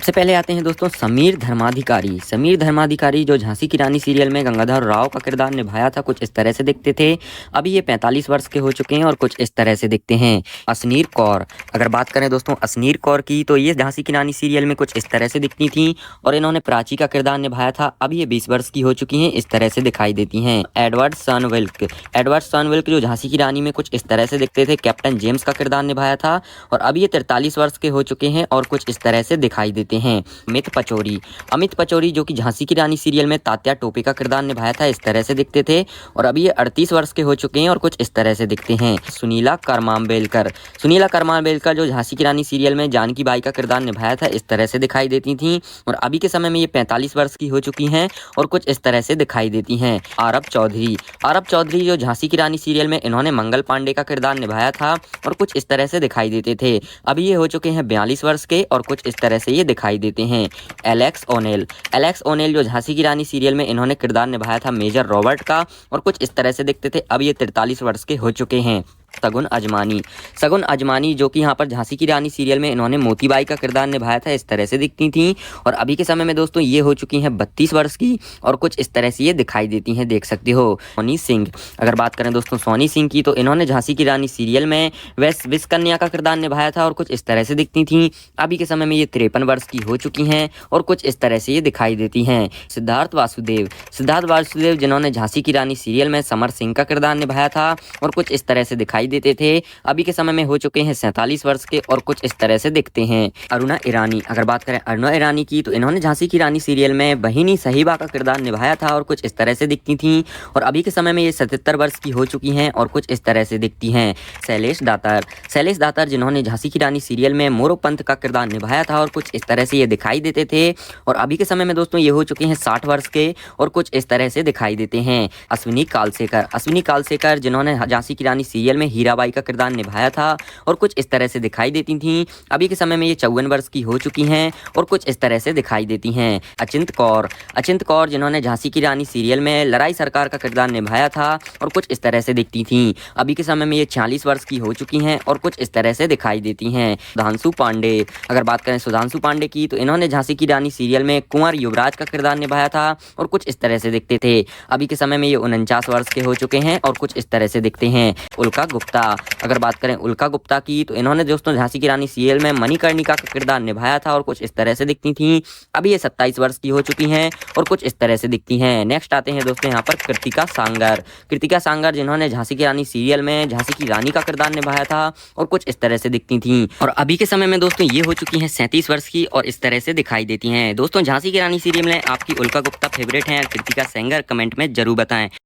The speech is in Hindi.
सबसे पहले आते हैं दोस्तों समीर धर्माधिकारी। समीर धर्माधिकारी जो झांसी की रानी सीरियल में गंगाधर राव का किरदार निभाया था, कुछ इस तरह से दिखते थे। अभी ये 45 वर्ष के हो चुके हैं और कुछ इस तरह से दिखते हैं। असनीर कौर, अगर बात करें दोस्तों असनीर कौर की, तो ये झांसी की रानी सीरियल में कुछ इस तरह से दिखती थी और इन्होंने प्राची का किरदार निभाया था। अभी ये 20 वर्ष की हो चुकी हैं, इस तरह से दिखाई देती हैं। एडवर्ड सनविल्क जो झांसी की रानी में कुछ इस तरह से दिखते थे, कैप्टन जेम्स का किरदार निभाया था और अभी ये 43 वर्ष के हो चुके हैं और कुछ इस तरह से दिखाई देते हैं। अमित पचौरी जो कि झांसी की रानी सीरियल में तात्या टोपे का किरदार निभाया था, इस तरह से दिखते थे और अभी ये 38 वर्ष के हो चुके हैं और कुछ इस तरह से दिखते हैं। सुनीला करमाम्बेलकर जो झांसी की रानी सीरियल में जानकी बाई का किरदार निभाया था, इस तरह से दिखाई देती थी और अभी के समय में ये 45 वर्ष की हो चुकी हैं और कुछ इस तरह से दिखाई देती हैं। आरब चौधरी जो झांसी की रानी सीरियल में इन्होंने मंगल पांडे का किरदार निभाया था और कुछ इस तरह से दिखाई देते थे। अभी ये हो चुके हैं 42 वर्ष के और कुछ इस तरह से ये दिखाई देते हैं। एलेक्स ओनेल जो झांसी की रानी सीरियल में इन्होंने किरदार निभाया था मेजर रॉबर्ट का और कुछ इस तरह से दिखते थे। अब ये 43 वर्ष के हो चुके हैं। सगुन अजमानी जो कि यहाँ पर झांसी की रानी सीरियल में इन्होंने मोतीबाई का किरदार निभाया था, इस तरह से दिखती थी और अभी के समय में दोस्तों ये हो चुकी हैं 32 वर्ष की और कुछ इस तरह से ये दिखाई देती हैं, देख सकते हो। सोनी सिंह, अगर बात करें दोस्तों सोनी सिंह की, तो इन्होंने झांसी की रानी सीरियल में विष कन्या का किरदार निभाया था और कुछ इस तरह से दिखती थी। अभी के समय में ये 53 वर्ष की हो चुकी हैं और कुछ इस तरह से ये दिखाई देती हैं। सिद्धार्थ वासुदेव जिन्होंने झांसी की रानी सीरियल में समर सिंह का किरदार निभाया था और कुछ इस तरह से दिखाई देते थे। अभी के समय में हो चुके हैं 47 वर्ष के और कुछ इस तरह से दिखते हैं। अरुणा ईरानी, अगर बात करें अरुणा ईरानी की, तो इन्होंने झांसी की रानी सीरियल में बहिनी सहीबा का किरदार निभाया था और कुछ इस तरह से दिखती थी और अभी के समय में ये 77 वर्ष की हो चुकी हैं और कुछ इस तरह से दिखती हैं। शैलेश दातार जिन्होंने झांसी की रानी सीरियल में मोरोपंत का किरदार निभाया था और कुछ इस तरह से ये दिखाई देते थे और अभी के समय में दोस्तों ये हो चुके हैं 60 वर्ष के और कुछ इस तरह से दिखाई देते हैं। अश्विनी कालसेकर जिन्होंने झांसी की रानी सीरियल में हीराबाई का किरदार निभाया था और कुछ इस तरह से दिखाई देती थी। अभी के समय में ये 54 वर्ष की हो चुकी हैं और कुछ इस तरह से दिखाई देती हैं। अचिंत कौर जिन्होंने झांसी की रानी सीरियल में लड़ाई सरकार का किरदार निभाया था और कुछ इस तरह से दिखती थी। अभी के समय में ये 46 वर्ष की हो चुकी हैं और कुछ इस तरह से दिखाई देती हैं। सुधांशु पांडे, अगर बात करें सुधांशु पांडे की, तो इन्होंने झांसी की रानी सीरियल में कुंवर युवराज का किरदार निभाया था और कुछ इस तरह से दिखते थे। अभी के समय में ये 49 वर्ष के हो चुके हैं और कुछ इस तरह से दिखते हैं। उल्का गुप्ता, अगर बात करें उल्का गुप्ता की, तो इन्होंने दोस्तों झांसी की रानी सीरियल में मणिकर्णिका का किरदार निभाया था और कुछ इस तरह से दिखती थी। अभी ये 27 वर्ष की हो चुकी हैं और कुछ इस तरह से दिखती हैं। नेक्स्ट आते हैं दोस्तों यहाँ पर कृतिका सांगर जिन्होंने झांसी की रानी सीरियल में झांसी की रानी का किरदार निभाया था और कुछ इस तरह से दिखती थी और अभी के समय में दोस्तों ये हो चुकी हैं 37 वर्ष की और इस तरह से दिखाई देती हैं। दोस्तों झांसी की रानी सीरियल में आपकी उल्का गुप्ता फेवरेट है, कृतिका सेंगर, कमेंट में जरूर बताएं।